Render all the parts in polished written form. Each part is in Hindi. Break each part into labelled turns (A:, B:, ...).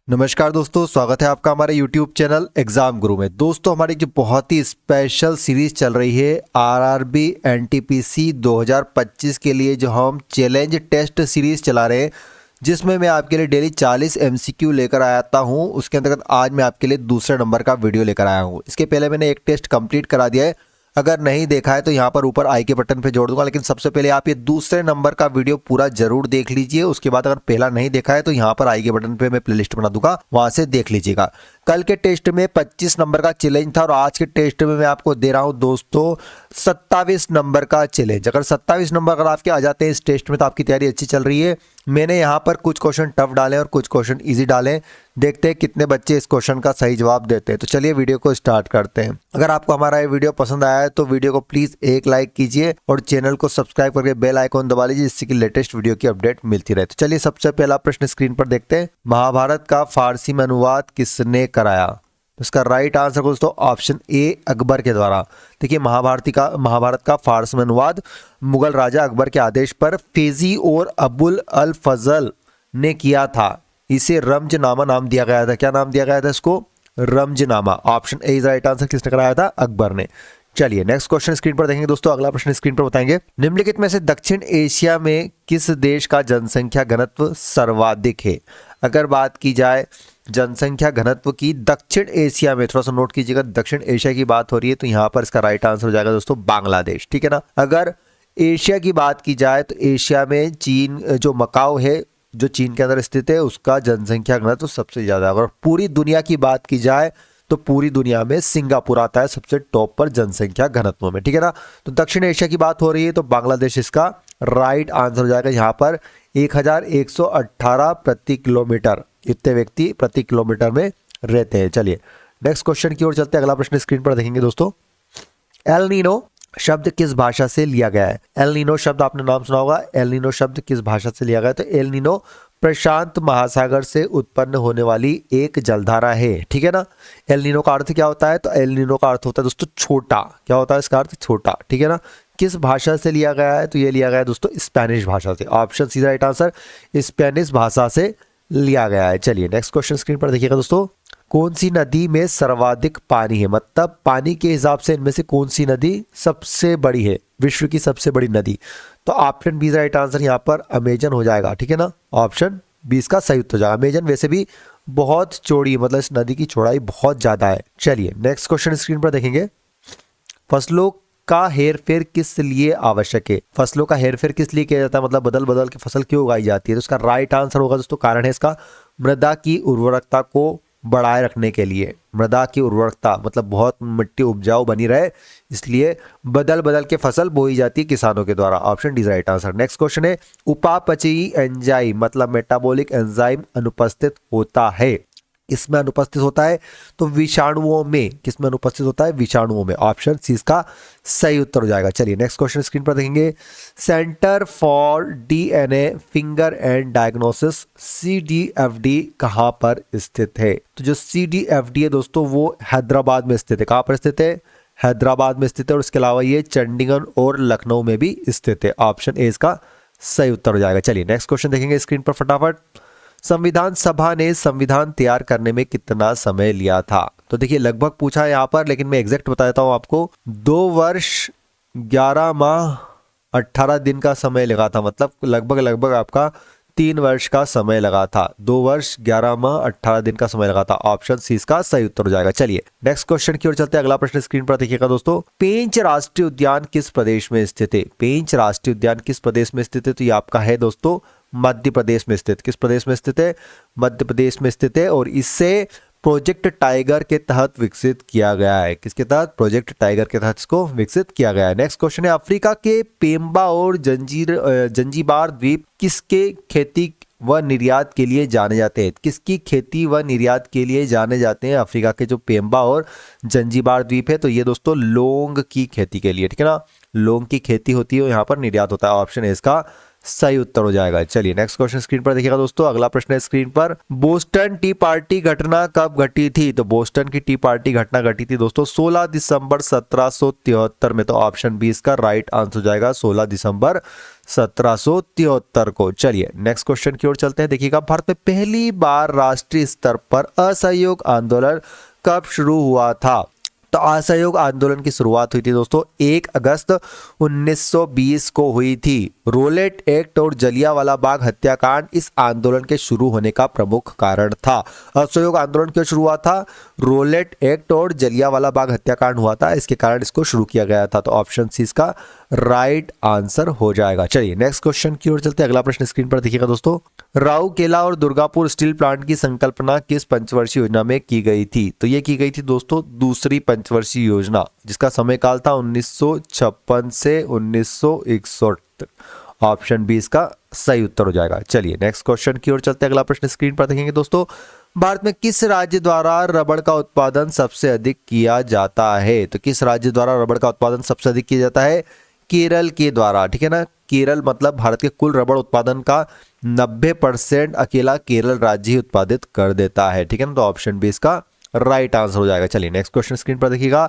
A: नमस्कार दोस्तों, स्वागत है आपका हमारे YouTube चैनल एग्जाम गुरु में। दोस्तों, हमारी जो बहुत ही स्पेशल सीरीज चल रही है आरआरबी एनटीपीसी 2025 के लिए, जो हम चैलेंज टेस्ट सीरीज चला रहे हैं, जिसमें मैं आपके लिए डेली 40 एमसीक्यू लेकर आता हूं। उसके अंतर्गत आज मैं आपके लिए दूसरे नंबर का वीडियो लेकर आया हूं। इसके पहले मैंने एक टेस्ट कंप्लीट करा दिया है, अगर नहीं देखा है तो यहाँ पर ऊपर आई के बटन पे जोड़ दूंगा। लेकिन सबसे पहले आप ये दूसरे नंबर का वीडियो पूरा जरूर देख लीजिए। उसके बाद अगर पहला नहीं देखा है तो यहाँ पर आई के बटन पे मैं प्लेलिस्ट बना दूंगा, वहां से देख लीजिएगा। कल के टेस्ट में 25 नंबर का चैलेंज था और आज के टेस्ट में मैं आपको दे रहा हूं दोस्तों 27 नंबर का चैलेंज। अगर 27 नंबर अगर आपके आ जाते हैं इस टेस्ट में तो आपकी तैयारी अच्छी चल रही है। मैंने यहाँ पर कुछ क्वेश्चन टफ डाले और कुछ क्वेश्चन इजी डाले। देखते हैं कितने बच्चे इस क्वेश्चन का सही जवाब देते हैं। तो चलिए वीडियो को स्टार्ट करते हैं। अगर आपको हमारा ये वीडियो पसंद आया है तो वीडियो को प्लीज एक लाइक कीजिए और चैनल को सब्सक्राइब करके बेल आइकॉन दबा लीजिए, जिससे कि लेटेस्ट वीडियो की अपडेट मिलती रहे। तो चलिए सबसे पहला प्रश्न स्क्रीन पर देखते हैं। महाभारत का फारसी में अनुवाद किसने कराया? इसका राइट आंसर दोस्तों ऑप्शन ए, अकबर के द्वारा। देखिए, महाभारत का फारसी में अनुवाद मुगल राजा अकबर के आदेश पर फेजी और अबुल अल फजल ने किया था। इसे रमजनामा नाम दिया गया था। क्या नाम दिया गया था इसको? रमजनामा। Option A is right answer. किसने कराया था? अकबर ने। चलिए नेक्स्ट क्वेश्चन स्क्रीन पर देखेंगे दोस्तों। अगला प्रश्न स्क्रीन पर बताएंगे, निम्नलिखित में से दक्षिण एशिया में किस देश का जनसंख्या घनत्व सर्वाधिक है? अगर बात की जाए जनसंख्या घनत्व की दक्षिण एशिया में, थोड़ा सा नोट कीजिएगा, दक्षिण एशिया की बात हो रही है तो यहाँ पर इसका राइट आंसर हो जाएगा दोस्तों बांग्लादेश। ठीक है ना। अगर एशिया की बात की जाए तो एशिया में चीन, जो मकाओ है जो चीन के अंदर स्थित है, उसका जनसंख्या घनत्व सबसे ज्यादा। अगर पूरी दुनिया की बात की जाए तो पूरी दुनिया में सिंगापुर आता है सबसे टॉप पर जनसंख्या घनत्व में। ठीक है ना। तो दक्षिण एशिया की बात हो रही है तो बांग्लादेश इसका राइट आंसर हो जाएगा। यहाँ पर 1118 प्रति किलोमीटर, इतने व्यक्ति प्रति किलोमीटर में रहते हैं। चलिए नेक्स्ट क्वेश्चन की ओर चलते हैं। अगला प्रश्न स्क्रीन पर देखेंगे दोस्तों। एल नीनो शब्द किस भाषा से लिया गया है? एल नीनो शब्द आपने नाम सुना होगा। एल नीनो शब्द किस भाषा से लिया गया है? तो एल नीनो प्रशांत महासागर से उत्पन्न होने वाली एक जलधारा है। ठीक है ना। एल नीनो का अर्थ क्या होता है? तो एल नीनो का अर्थ होता है दोस्तों छोटा। क्या होता है इसका अर्थ? छोटा। ठीक है ना। किस भाषा से लिया गया है? तो ये लिया गया है दोस्तों स्पेनिश भाषा से। Option C right answer, Spanish भाषा से लिया गया है। चलिए नेक्स्ट क्वेश्चन स्क्रीन पर देखिएगा दोस्तों। कौन सी नदी में सर्वाधिक पानी है? मतलब पानी के हिसाब से इनमें से कौन सी नदी सबसे बड़ी है, विश्व की सबसे बड़ी नदी? तो ऑप्शन बी राइट आंसर यहाँ पर अमेजन हो जाएगा। ठीक है ना। ऑप्शन बी इसका सही उत्तर हो जाएगा। अमेजन वैसे भी बहुत चौड़ी है, मतलब इस नदी की चौड़ाई बहुत ज्यादा है। चलिए नेक्स्ट क्वेश्चन स्क्रीन पर देखेंगे। फसलों का हेरफेर किस लिए आवश्यक है? फसलों का हेरफेर किस लिए किया जाता है? मतलब बदल बदल के फसल क्यों उगाई जाती है? तो इसका राइट आंसर होगा दोस्तों, कारण है इसका मृदा की उर्वरकता को बढ़ाए रखने के लिए। मृदा की उर्वरकता मतलब बहुत मिट्टी उपजाऊ बनी रहे, इसलिए बदल बदल के फसल बोई जाती है किसानों के द्वारा। Option D right answer. Next question है, उपापचयी एंजाइम मतलब मेटाबॉलिक एंजाइम अनुपस्थित होता है। इसमें अनुपस्थित होता है तो विषाणुओं में। किसमें अनुपस्थित होता है? विषाणुओं में। ऑप्शन सी इसका सही उत्तर हो जाएगा। चलिए नेक्स्ट क्वेश्चन स्क्रीन पर देखेंगे। Centre for DNA finger and diagnosis CDFD कहां पर स्थित है? तो जो CDFD है दोस्तों वो हैदराबाद में स्थित है। कहां पर स्थित है? हैदराबाद में स्थित है। और इसके अलावा ये चंडीगढ़ और लखनऊ में भी स्थित है। ऑप्शन ए इसका सही उत्तर हो जाएगा। चलिए नेक्स्ट क्वेश्चन देखेंगे स्क्रीन पर फटाफट। संविधान सभा ने संविधान तैयार करने में कितना समय लिया था? तो देखिए लगभग पूछा है यहाँ पर, लेकिन मैं एग्जैक्ट बता देता हूँ आपको। 2 वर्ष 11 माह 18 दिन का समय लगा था। मतलब लगभग आपका 3 वर्ष का समय लगा था। 2 वर्ष 11 माह 18 दिन का समय लगा था। ऑप्शन सी इसका सही उत्तर हो जाएगा। चलिए नेक्स्ट क्वेश्चन की ओर चलते हैं। अगला प्रश्न स्क्रीन पर देखिएगा दोस्तों। पेंच राष्ट्रीय उद्यान किस प्रदेश में स्थित है? पेंच राष्ट्रीय उद्यान किस प्रदेश में स्थित है? तो ये आपका है दोस्तों मध्य प्रदेश में स्थित। किस प्रदेश में स्थित है? मध्य प्रदेश में स्थित है। और इससे प्रोजेक्ट टाइगर के तहत विकसित किया गया है। किसके तहत? प्रोजेक्ट टाइगर के तहत इसको विकसित किया गया है। नेक्स्ट क्वेश्चन है, अफ्रीका के पेम्बा और जंजीबार द्वीप किसके खेती व निर्यात के लिए जाने जाते हैं? किसकी खेती व निर्यात के लिए जाने जाते हैं अफ्रीका के जो पेम्बा और जंजीबार द्वीप है? तो ये दोस्तों लौंग की खेती के लिए। ठीक है ना। लौंग की खेती होती है, यहाँ पर निर्यात होता है। ऑप्शन है इसका सही उत्तर हो जाएगा। चलिए नेक्स्ट क्वेश्चन स्क्रीन पर देखिएगा दोस्तों। अगला प्रश्न है स्क्रीन पर, बोस्टन टी पार्टी घटना कब घटी थी? तो बोस्टन की टी पार्टी घटना घटी थी दोस्तों 16 दिसंबर 1773 में। तो ऑप्शन बी इसका राइट आंसर हो जाएगा, 16 दिसंबर 1773 को। चलिए नेक्स्ट क्वेश्चन की ओर चलते हैं। देखिएगा, भारत में पहली बार राष्ट्रीय स्तर पर असहयोग आंदोलन कब शुरू हुआ था? तो असहयोग आंदोलन की शुरुआत हुई थी दोस्तों 1 अगस्त 1920 को हुई थी। रोलेट एक्ट और जलियांवाला बाग हत्याकांड इस आंदोलन के शुरू होने का प्रमुख कारण था। असहयोग आंदोलन क्यों शुरू हुआ था? रोलेट एक्ट और जलियांवाला बाग हत्याकांड हुआ था, इसके कारण इसको शुरू किया गया था। तो ऑप्शन सी इसका राइट आंसर हो जाएगा। चलिए नेक्स्ट क्वेश्चन की ओर चलते हैं। अगला प्रश्न स्क्रीन पर देखिएगा दोस्तों, राउरकेला और दुर्गापुर स्टील प्लांट की संकल्पना किस पंचवर्षीय योजना में की गई थी? तो ये की गई थी दोस्तों दूसरी पंचवर्षीय योजना, जिसका समय काल था 1956 से 1961 तक। ऑप्शन बी इसका सही उत्तर हो जाएगा। चलिए नेक्स्ट क्वेश्चन की ओर चलते हैं। अगला प्रश्न स्क्रीन पर देखेंगे दोस्तों, भारत में किस राज्य द्वारा रबड़ का उत्पादन सबसे अधिक किया जाता है? तो किस राज्य द्वारा रबड़ का उत्पादन सबसे अधिक किया जाता है? केरल के द्वारा, ठीक है ना। केरल मतलब भारत के कुल रबड़ उत्पादन का 90% अकेला केरल राज्य ही उत्पादित कर देता है, ठीक है ना। तो ऑप्शन बी इसका राइट आंसर हो जाएगा। चलिए नेक्स्ट क्वेश्चन स्क्रीन पर देखिएगा,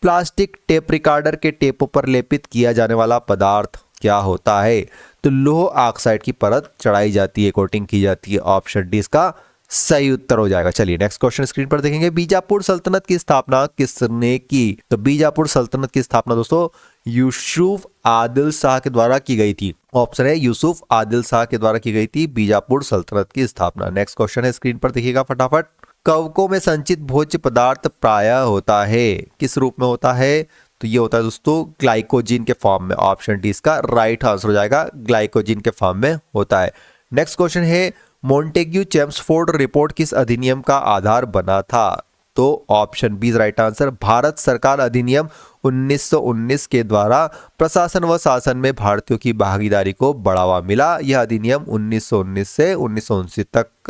A: प्लास्टिक टेप रिकॉर्डर के टेपों पर लेपित किया जाने वाला पदार्थ क्या होता है? तो लोह ऑक्साइड की परत चढ़ाई जाती है, कोटिंग की जाती है। ऑप्शन डी इसका सही उत्तर हो जाएगा। चलिए नेक्स्ट क्वेश्चन स्क्रीन पर देखेंगे, बीजापुर सल्तनत की स्थापना किसने की? तो बीजापुर सल्तनत की स्थापना दोस्तों यूसुफ आदिल शाह के द्वारा की गई थी। ऑप्शन है यूसुफ आदिल शाह के द्वारा की गई थी बीजापुर सल्तनत की स्थापना। नेक्स्ट क्वेश्चन है स्क्रीन पर देखिएगा फटाफट, कवकों में संचित भोज्य पदार्थ प्रायः होता है, किस रूप में होता है? तो ये होता है दोस्तों ग्लाइकोजिन के फॉर्म में। ऑप्शन डी इसका राइट आंसर हो जाएगा, ग्लाइकोजिन के फॉर्म में होता है। नेक्स्ट क्वेश्चन है, मोंटेग्यू चेम्सफोर्ड रिपोर्ट किस अधिनियम का आधार बना था? तो option B right answer, Bharat सरकार अधिनियम 1919 के द्वारा प्रशासन व शासन में भारतीयों की भागीदारी को बढ़ावा मिला। यह अधिनियम 1919 से 1979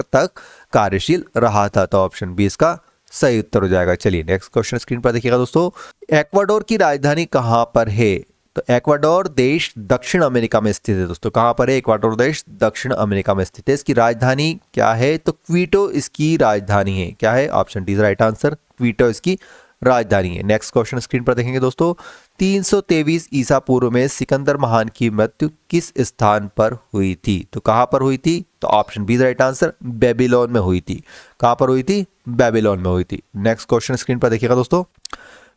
A: तक कार्यशील रहा था। तो ऑप्शन बी इसका सही उत्तर हो जाएगा। चलिए नेक्स्ट क्वेश्चन स्क्रीन पर देखिएगा दोस्तों, एक्वाडोर की राजधानी कहां पर है? तो एक्वाडोर देश दक्षिण अमेरिका में स्थित है दोस्तों। कहां पर है एक्वाडोर देश? दक्षिण अमेरिका में स्थित है। इसकी राजधानी क्या है? तो क्वीटो इसकी राजधानी है। क्या है? ऑप्शन डी राइट आंसर, क्वीटो इसकी राजधानी है। नेक्स्ट क्वेश्चन स्क्रीन पर देखेंगे दोस्तों, 323 ईसा पूर्व में सिकंदर महान की मृत्यु किस स्थान पर हुई थी? तो कहां पर हुई थी? तो option B right answer, Babylon में हुई थी। कहां पर हुई थी? बेबीलोन में हुई थी। नेक्स्ट क्वेश्चन स्क्रीन पर देखिएगा दोस्तों,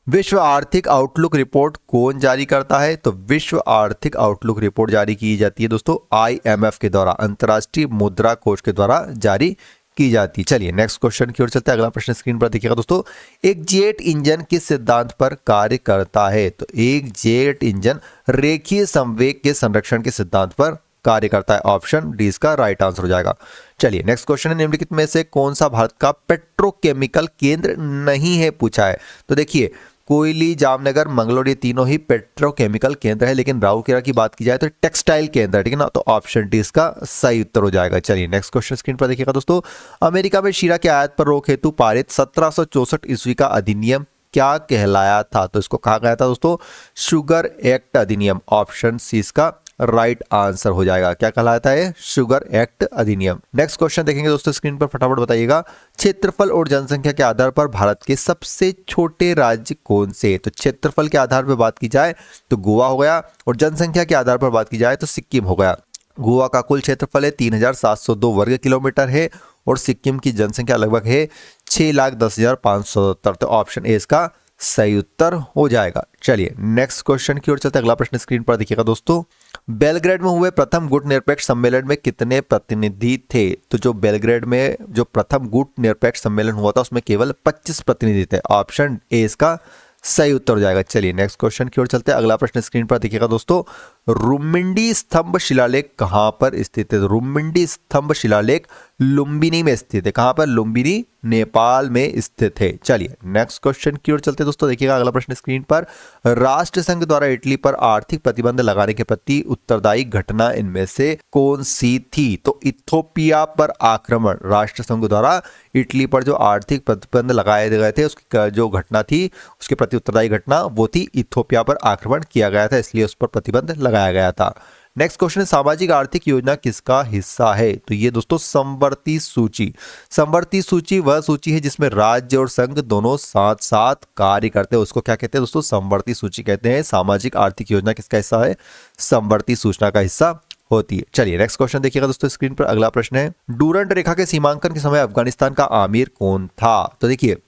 A: विश्व आर्थिक आउटलुक रिपोर्ट कौन जारी करता है? तो विश्व आर्थिक आउटलुक रिपोर्ट जारी की जाती है दोस्तों IMF के द्वारा, अंतर्राष्ट्रीय मुद्रा कोष के द्वारा जारी की जाती है। चलिए नेक्स्ट क्वेश्चन की ओर चलते हैं। अगला प्रश्न स्क्रीन पर देखिएगा दोस्तों, एक जेट इंजन किस सिद्धांत पर कार्य करता है? तो एक जेट इंजन रेखीय संवेग के संरक्षण के सिद्धांत पर कार्य करता है। ऑप्शन डी इसका राइट आंसर हो जाएगा। चलिए नेक्स्ट क्वेश्चन है, निम्नलिखित में से कौन सा भारत का पेट्रोकेमिकल केंद्र नहीं है पूछा है? तो देखिए कोयली, जामनगर, मंगलोर ये तीनों ही पेट्रोकेमिकल केंद्र है, लेकिन राउरकेला की बात की जाए तो टेक्सटाइल केंद्र है, ठीक है ना। तो ऑप्शन डी इसका सही उत्तर हो जाएगा। चलिए नेक्स्ट क्वेश्चन स्क्रीन पर देखिएगा दोस्तों, अमेरिका में शीरा के आयात पर रोक हेतु पारित 1764 ईस्वी का अधिनियम क्या कहलाया था? तो इसको कहा गया था दोस्तों शुगर एक्ट अधिनियम। ऑप्शन सी इसका राइट आंसर हो जाएगा। क्या कहलाता है? शुगर एक्ट अधिनियम। नेक्स्ट क्वेश्चन देखेंगे दोस्तों स्क्रीन पर फटाफट बताइएगा, क्षेत्रफल और जनसंख्या के आधार पर भारत के सबसे छोटे राज्य कौन से? तो क्षेत्रफल के आधार पर बात की जाए तो गोवा हो गया, और जनसंख्या के आधार पर बात की जाए तो सिक्किम हो गया। गोवा का कुल क्षेत्रफल है 3702 वर्ग किलोमीटर है, और सिक्किम की जनसंख्या लगभग है 6,10,570। तो ऑप्शन ए इसका सही उत्तर हो जाएगा। चलिए नेक्स्ट क्वेश्चन की ओर चलते हैं। अगला प्रश्न स्क्रीन पर देखिएगा दोस्तों, बेलग्रेड में हुए प्रथम गुट निरपेक्ष सम्मेलन में कितने प्रतिनिधि थे? तो जो बेलग्रेड में जो प्रथम गुट निरपेक्ष सम्मेलन हुआ था उसमें केवल 25 प्रतिनिधि थे। ऑप्शन ए इसका सही उत्तर हो जाएगा। चलिए नेक्स्ट क्वेश्चन की ओर चलते हैं। अगला प्रश्न स्क्रीन पर देखिएगा दोस्तों, रुम्मिंडी स्तंभ शिलालेख कहां पर स्थित है? रुम्मिंडी स्तंभ शिलालेख लुम्बिनी में स्थित है। कहां पर? लुम्बिनी, नेपाल में स्थित है। चलिए नेक्स्ट क्वेश्चन की ओर चलते हैं दोस्तों, देखिएगा अगला प्रश्न स्क्रीन पर, राष्ट्रसंघ द्वारा इटली पर आर्थिक प्रतिबंध लगाने के प्रति उत्तरदायी घटना इनमें से कौन सी थी? तो इथोपिया पर आक्रमण, राष्ट्रसंघ द्वारा इटली पर जो आर्थिक प्रतिबंध लगाए गए थे उसकी जो घटना थी, उसके प्रति उत्तरदायी घटना वो थी इथोपिया पर आक्रमण किया गया था, इसलिए उस पर प्रतिबंध लगाया गया था। नेक्स्ट क्वेश्चन है सामाजिक आर्थिक योजना किसका हिस्सा है? तो ये दोस्तों समवर्ती सूची। समवर्ती सूची वह सूची है जिसमें राज्य और संघ दोनों साथ साथ कार्य करते हैं, उसको क्या कहते हैं दोस्तों? समवर्ती सूची कहते हैं। सामाजिक आर्थिक योजना किसका हिस्सा है? समवर्ती सूचना का हिस्सा होती है। चलिए नेक्स्ट क्वेश्चन देखिएगा दोस्तों स्क्रीन पर। अगला प्रश्न है डूरंड रेखा के सीमांकन के समय अफगानिस्तान का आमिर कौन था? तो देखिए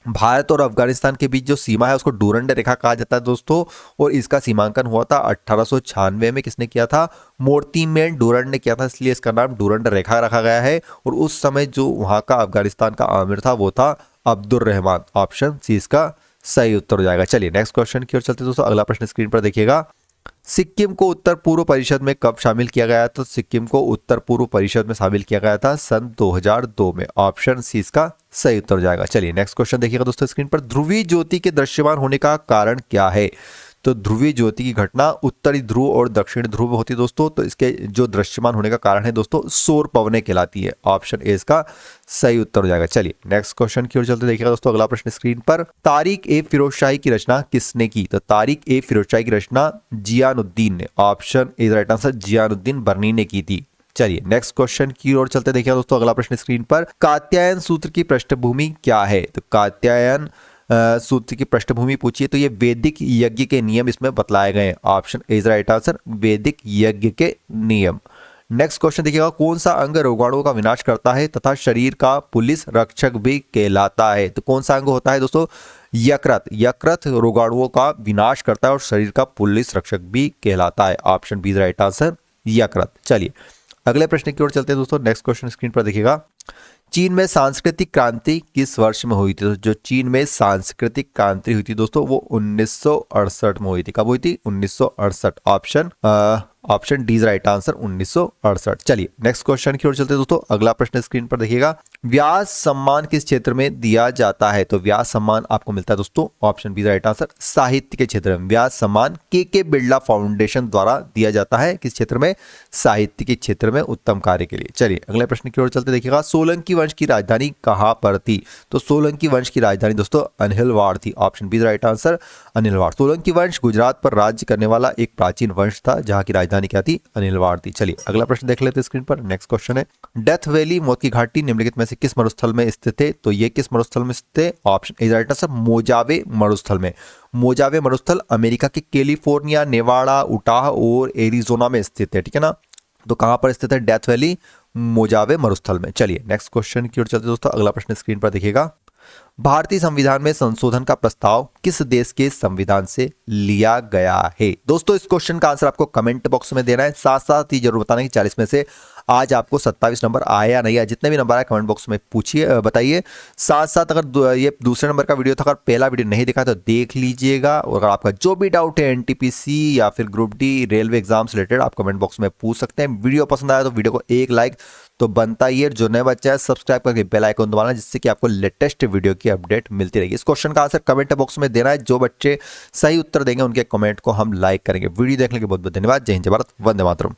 A: भारत और अफगानिस्तान के बीच जो सीमा है उसको डूरंड रेखा कहा जाता है दोस्तों, और इसका सीमांकन हुआ था 1896 में। किसने किया था? मोर्तीमेन डूरंड ने किया था, इसलिए इसका नाम डूरंड रेखा रखा गया है। और उस समय जो वहां का अफगानिस्तान का आमिर था वो था अब्दुल रहमान। ऑप्शन सी इसका सही उत्तर हो जाएगा। चलिए नेक्स्ट क्वेश्चन की ओर चलते दोस्तों। अगला प्रश्न स्क्रीन पर देखिएगा सिक्किम को उत्तर पूर्व परिषद में कब शामिल किया गया? तो सिक्किम को उत्तर पूर्व परिषद में शामिल किया गया था सन 2002 में। ऑप्शन सी इसका सही उत्तर हो जाएगा। चलिए नेक्स्ट क्वेश्चन देखिएगा दोस्तों स्क्रीन पर। ध्रुवीय ज्योति के दृश्यमान होने का कारण क्या है? तो ध्रुवीय ज्योति की घटना उत्तरी ध्रुव और दक्षिण ध्रुव होती है दोस्तों, तो इसके जो दृश्यमान होने का कारण है दोस्तों सौर पवनें कहलाती है। ऑप्शन ए इसका सही उत्तर हो जाएगा। चलिए नेक्स्ट क्वेश्चन की ओर चलते देखिएगा दोस्तों। अगला प्रश्न स्क्रीन पर तारिक ए फिरोज शाही की रचना किसने की? तो तारिक ए फिरोज शाही की रचना जियानुद्दीन ने। ऑप्शन ए राइट आंसर जियानुद्दीन बर्नी ने की थी। चलिए नेक्स्ट क्वेश्चन की ओर चलते देखिए दोस्तों। अगला प्रश्न स्क्रीन पर कात्यायन सूत्र की पृष्ठभूमि क्या है? तो कात्यायन सूत्र की पृष्ठभूमि पूछिए तो ये वैदिक यज्ञ के नियम इसमें बतलाए गए हैं। ऑप्शन ए राइट आंसर वैदिक यज्ञ के नियम। नेक्स्ट क्वेश्चन देखिएगा कौन सा अंग रोगाणुओं का विनाश करता है तथा शरीर का पुलिस रक्षक भी कहलाता है? तो कौन सा अंग होता है दोस्तों? यकृत। यकृत रोगाणुओं का विनाश करता है और शरीर का पुलिस रक्षक भी कहलाता है। ऑप्शन बी राइट आंसर यकृत। चलिए अगले प्रश्न की ओर चलते हैं दोस्तों। नेक्स्ट क्वेश्चन स्क्रीन पर देखिएगा चीन में सांस्कृतिक क्रांति किस वर्ष में हुई थी? तो जो चीन में सांस्कृतिक क्रांति हुई थी दोस्तों वो 1968 में हुई थी। कब हुई थी? 1968। Option D right answer 1968। चलिए नेक्स्ट क्वेश्चन की ओर चलते हैं दोस्तों। अगला प्रश्न स्क्रीन पर देखिएगा व्यास सम्मान किस क्षेत्र में दिया जाता है? तो व्यास सम्मान आपको मिलता है दोस्तों ऑप्शन बी राइट आंसर साहित्य के क्षेत्र में। व्यास सम्मान के बिरला फाउंडेशन द्वारा दिया जाता है। किस क्षेत्र में? साहित्य के क्षेत्र में उत्तम कार्य के लिए। चलिए अगले प्रश्न की ओर चलते देखिएगा सोलंकी वंश की राजधानी कहां पर थी? तो सोलंकी वंश की राजधानी दोस्तों अनिलवाड़ थी। Option B right answer Anhilwad. Solanki वंश गुजरात पर राज्य करने वाला एक प्राचीन वंश था जहां की राजधानी क्या थी? अनिलवाड़ थी। चलिए अगला प्रश्न देख लेते हैं स्क्रीन पर। नेक्स्ट क्वेश्चन है डेथ वैली मौत की घाटी निम्नलिखित में से किस मरुस्थल में स्थित है? तो ये किस मरुस्थल में स्थित है? ऑप्शन ए राइट आंसर मोजावे मरुस्थल में। मोजावे मरुस्थल अमेरिका के कैलिफोर्निया, नेवाड़ा, उटाह और एरिजोना में स्थित है। ठीक है ना? तो कहां पर स्थित है डेथ वैली? मोजावे मरुस्थल में। चलिए नेक्स्ट क्वेश्चन की ओर चलते दोस्तों। अगला प्रश्न स्क्रीन पर देखिएगा भारतीय संविधान में संशोधन का प्रस्ताव किस देश के संविधान से लिया गया है? दोस्तों इस क्वेश्चन का आंसर आपको कमेंट बॉक्स में देना है। साथ साथ ही जरूर बताना कि 40 में से आज आपको 27 नंबर आया या नहीं आया। जितने भी नंबर आए कमेंट बॉक्स में पूछिए, बताइए। साथ साथ अगर ये दूसरे नंबर का वीडियो था, अगर पहला वीडियो नहीं देखा तो देख लीजिएगा। और अगर आपका जो भी डाउट है एनटीपीसी या फिर ग्रुप डी रेलवे एग्जाम से रिलेटेड आप कमेंट बॉक्स में पूछ सकते हैं। वीडियो पसंद आया तो वीडियो को एक लाइक तो बनता ही है। जो नए बच्चा है सब्सक्राइब करके बेल आइकन दबाना जिससे कि आपको लेटेस्ट वीडियो की अपडेट मिलती रहेगी। इस क्वेश्चन का आंसर कमेंट बॉक्स में देना है। जो बच्चे सही उत्तर देंगे उनके कमेंट को हम लाइक करेंगे। वीडियो देखने के बहुत बहुत धन्यवाद। जय हिंद, जय भारत, वंदे मातरम।